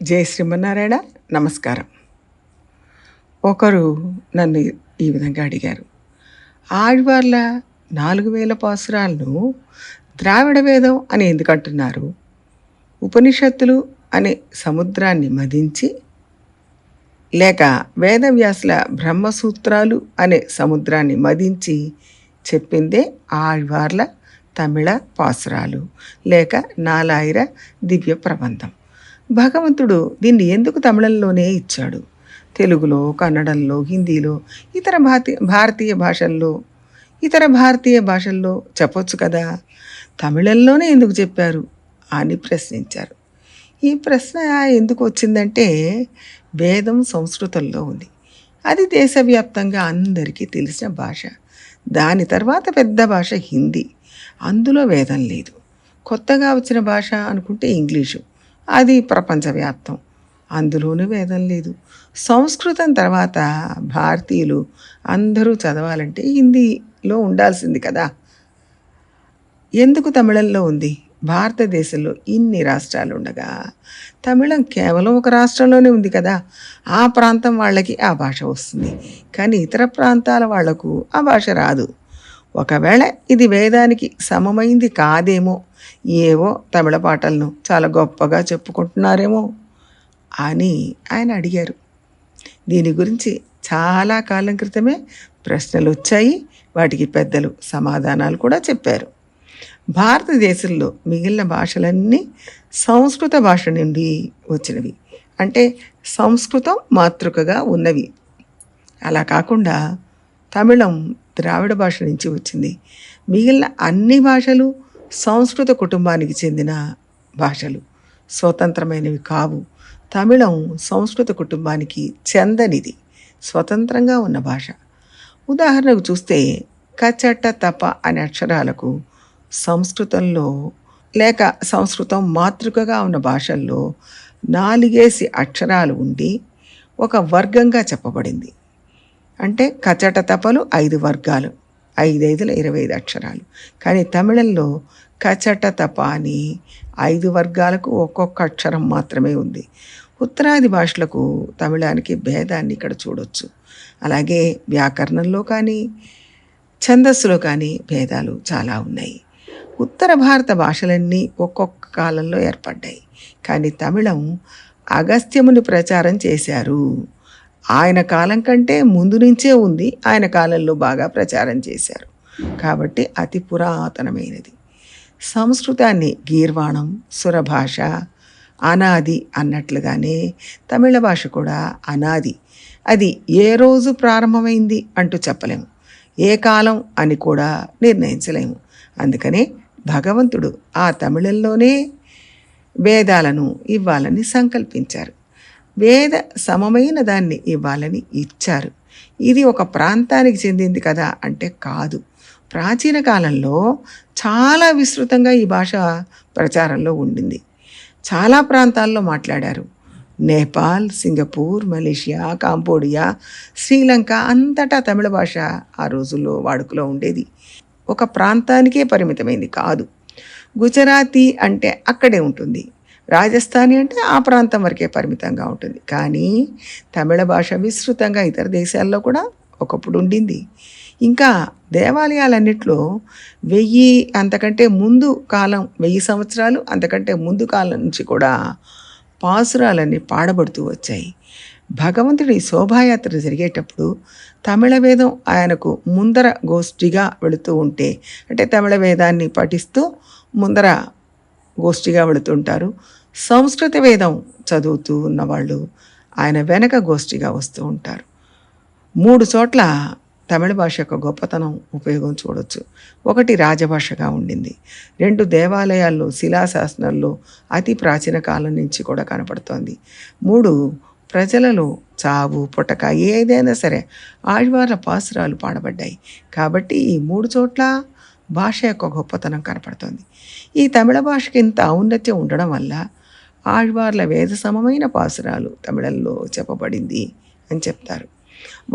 జై శ్రీమన్నారాయణ. నమస్కారం. ఒకరు నన్ను ఈ విధంగా అడిగారు, ఆళ్వార్ల 4000 పాసురాలను ద్రావిడ వేదం అని ఎందుకు అంటున్నారు? ఉపనిషత్తులు అనే సముద్రాన్ని మదించి, లేక వేదవ్యాసుల బ్రహ్మసూత్రాలు అనే సముద్రాన్ని మదించి చెప్పిందే ఆళ్వార్ల తమిళ పాసురాలు, లేక నాలాయిర దివ్య ప్రబంధం. భగవంతుడు దీన్ని ఎందుకు తమిళంలోనే ఇచ్చాడు? తెలుగులో, కన్నడంలో, హిందీలో, ఇతర భారతీయ భాషల్లో చెప్పొచ్చు కదా, తమిళంలోనే ఎందుకు చెప్పారు అని ప్రశ్నించారు. ఈ ప్రశ్న ఎందుకు వచ్చిందంటే, వేదం సంస్కృతంలో ఉంది. అది దేశవ్యాప్తంగా అందరికీ తెలిసిన భాష. దాని తర్వాత పెద్ద భాష హిందీ. అందులో వేదం లేదు. కొత్తగా వచ్చిన భాష అనుకుంటే ఇంగ్లీషు. అది ప్రపంచవ్యాప్తం. అందులోనూ వేదం లేదు. సంస్కృతం తర్వాత భారతీయులు అందరూ చదవాలంటే హిందీలో ఉండాల్సింది కదా. ఎందుకు తమిళంలో ఉంది? భారతదేశంలో ఇన్ని రాష్ట్రాలు ఉండగా తమిళం కేవలం ఒక రాష్ట్రంలోనే ఉంది కదా. ఆ ప్రాంతం వాళ్ళకి ఆ భాష వస్తుంది, కానీ ఇతర ప్రాంతాల వాళ్లకు ఆ భాష రాదు. ఒకవేళ ఇది వేదానికి సమమైంది కాదేమో, ఏవో తమిళ పాటలను చాలా గొప్పగా చెప్పుకుంటున్నారేమో అని ఆయన అడిగారు. దీని గురించి చాలా కాలం క్రితమే ప్రశ్నలు వచ్చాయి. వాటికి పెద్దలు సమాధానాలు కూడా చెప్పారు. భారతదేశంలో మిగిలిన భాషలన్నీ సంస్కృత భాష నుండి వచ్చినవి, అంటే సంస్కృతం మాతృకగా ఉన్నవి. అలా కాకుండా తమిళం ద్రావిడ భాష నుంచి వచ్చింది. మిగిలిన అన్ని భాషలు సంస్కృత కుటుంబానికి చెందిన భాషలు, స్వతంత్రమైనవి కావు. తమిళం సంస్కృత కుటుంబానికి చెందనిది, స్వతంత్రంగా ఉన్న భాష. ఉదాహరణకు చూస్తే కచట తప అనే అక్షరాలకు సంస్కృతంలో, లేక సంస్కృతం మాతృకగా ఉన్న భాషల్లో 4 అక్షరాలు ఉండి ఒక వర్గంగా చెప్పబడింది. అంటే కచట తపలు 5 వర్గాలు, 5 5 25 అక్షరాలు. కానీ తమిళంలో కచట తప అని 5 వర్గాలకు ఒక్కొక్క అక్షరం మాత్రమే ఉంది. ఉత్తరాది భాషలకు తమిళానికి భేదాన్ని ఇక్కడ చూడొచ్చు. అలాగే వ్యాకరణంలో కానీ ఛందస్సులో కానీ భేదాలు చాలా ఉన్నాయి. ఉత్తర భారత భాషలన్నీ ఒక్కొక్క కాలంలో ఏర్పడ్డాయి, కానీ తమిళం అగస్త్యముని ప్రచారం చేశారు. ఆయన కాలం కంటే ముందు నుంచే ఉంది. ఆయన కాలంలో బాగా ప్రచారం చేశారు కాబట్టి అతి పురాతనమైనది. సంస్కృతాన్ని గీర్వాణం, సురభాష, అనాది అన్నట్లుగానే తమిళ భాష కూడా అనాది. అది ఏ రోజు ప్రారంభమైంది అంటూ చెప్పలేము, ఏ కాలం అని కూడా నిర్ణయించలేము. అందుకనే భగవంతుడు ఆ తమిళంలోనే వేదాలను ఇవ్వాలని సంకల్పించారు. వేద సమమైన దాన్ని ఇవ్వాలని ఇచ్చారు. ఇది ఒక ప్రాంతానికి చెందింది కదా అంటే కాదు. ప్రాచీన కాలంలో చాలా విస్తృతంగా ఈ భాష ప్రచారంలో ఉండింది. చాలా ప్రాంతాల్లో మాట్లాడారు. నేపాల్, సింగపూర్, మలేషియా, కాంబోడియా, శ్రీలంక అంతటా తమిళ భాష ఆ రోజుల్లో వాడుకలో ఉండేది. ఒక ప్రాంతానికే పరిమితమైంది కాదు. గుజరాతీ అంటే అక్కడే ఉంటుంది, రాజస్థానీ అంటే ఆ ప్రాంతం వరకే పరిమితంగా ఉంటుంది. కానీ తమిళ భాష విస్తృతంగా ఇతర దేశాల్లో కూడా ఒకప్పుడు ఉండింది. ఇంకా దేవాలయాలన్నిట్లో 1000 అంతకంటే ముందు కాలం, 1000 సంవత్సరాలు అంతకంటే ముందు కాలం నుంచి కూడా పాసురాలన్నీ పాడబడుతూ వచ్చాయి. భగవంతుడి శోభాయాత్ర జరిగేటప్పుడు తమిళ వేదం ఆయనకు ముందర గోష్ఠిగా వెళుతూ ఉంటే, అంటే తమిళ వేదాన్ని పఠిస్తూ ముందర గోష్ఠిగా వెళుతుంటారు. సంస్కృత వేదం చదువుతూ ఉన్నవాళ్ళు ఆయన వెనక గోష్ఠిగా వస్తూ ఉంటారు. 3 చోట్ల తమిళ భాష యొక్క గొప్పతనం, ఉపయోగం చూడొచ్చు. 1 రాజభాషగా ఉండింది. 2 దేవాలయాల్లో, శిలాశాసనాల్లో అతి ప్రాచీన కాలం నుంచి కూడా కనపడుతోంది. 3 ప్రజలలో చావు పుటక ఏదైనా సరే ఆళ్వార్ల పాసురాలు పాడబడ్డాయి. కాబట్టి ఈ 3 చోట్ల భాష యొక్క గొప్పతనం కనపడుతోంది. ఈ తమిళ భాషకి ఇంత ఔన్నత్యం ఉండడం వల్ల ఆళ్వార్ల వేద సమమైన పాసురాలు తమిళంలో చెప్పబడింది అని చెప్తారు.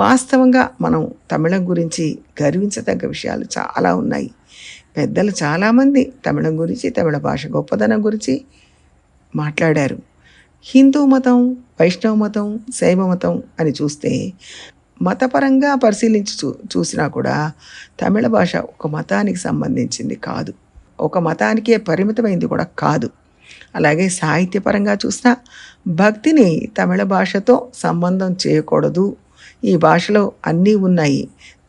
వాస్తవంగా మనం తమిళం గురించి గర్వించదగ్గ విషయాలు చాలా ఉన్నాయి. పెద్దలు చాలామంది తమిళం గురించి, తమిళ భాష గొప్పదనం గురించి మాట్లాడారు. హిందూ మతం, వైష్ణవ మతం, శైవ మతం అని చూస్తే మతపరంగా పరిశీలించి చూసినా కూడా తమిళ భాష ఒక మతానికి సంబంధించింది కాదు. ఒక మతానికే పరిమితమైంది కూడా కాదు. అలాగే సాహిత్యపరంగా చూసినా భక్తిని తమిళ భాషతో సంబంధం చేయకూడదు. ఈ భాషలో అన్నీ ఉన్నాయి.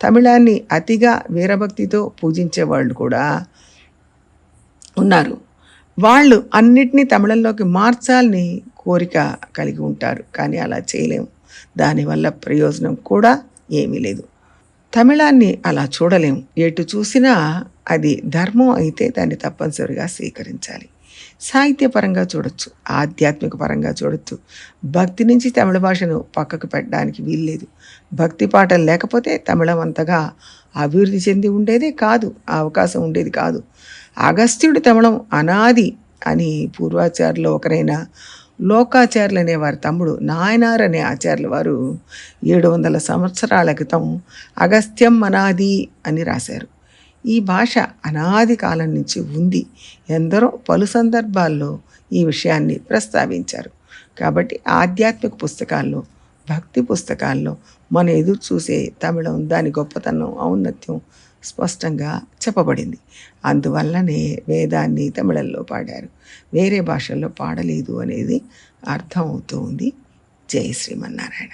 తమిళాన్ని అతిగా వీరభక్తితో పూజించే వాళ్ళు కూడా ఉన్నారు. వాళ్ళు అన్నిటినీ తమిళంలోకి మార్చాలని కోరిక కలిగి ఉంటారు. కానీ అలా చేయలేము. దానివల్ల ప్రయోజనం కూడా ఏమీ లేదు. తమిళాన్ని అలా చూడలేము. ఎటు చూసినా అది ధర్మం అయితే దాన్ని తప్పనిసరిగా స్వీకరించాలి. సాహిత్యపరంగా చూడొచ్చు, ఆధ్యాత్మిక పరంగా చూడొచ్చు. భక్తి నుంచి తమిళ భాషను పక్కకు పెట్టడానికి వీల్లేదు. భక్తి పాటలు లేకపోతే తమిళం అంతగా అభివృద్ధి చెంది ఉండేదే కాదు, ఆ అవకాశం ఉండేది కాదు. అగస్త్యుడి తమిళం అనాది అని పూర్వాచార్యులు ఒకరైన లోకాచార్యులు అనే వారి తమ్ముడు నాయనార్ అనే ఆచార్యుల వారు 700 సంవత్సరాల క్రితం అగస్త్యం అనాది అని రాశారు. ఈ భాష అనాది కాలం నుంచి ఉంది. ఎందరో పలు సందర్భాల్లో ఈ విషయాన్ని ప్రస్తావించారు. కాబట్టి ఆధ్యాత్మిక పుస్తకాల్లో, భక్తి పుస్తకాల్లో మనం ఎదురు చూసే తమిళం, దాని గొప్పతనం, ఔన్నత్యం స్పష్టంగా చెప్పబడింది. అందువల్లనే వేదాన్ని తమిళంలో పాడారు, వేరే భాషల్లో పాడలేదు అనేది అర్థం అవుతూ ఉంది. జై శ్రీమన్నారాయణ.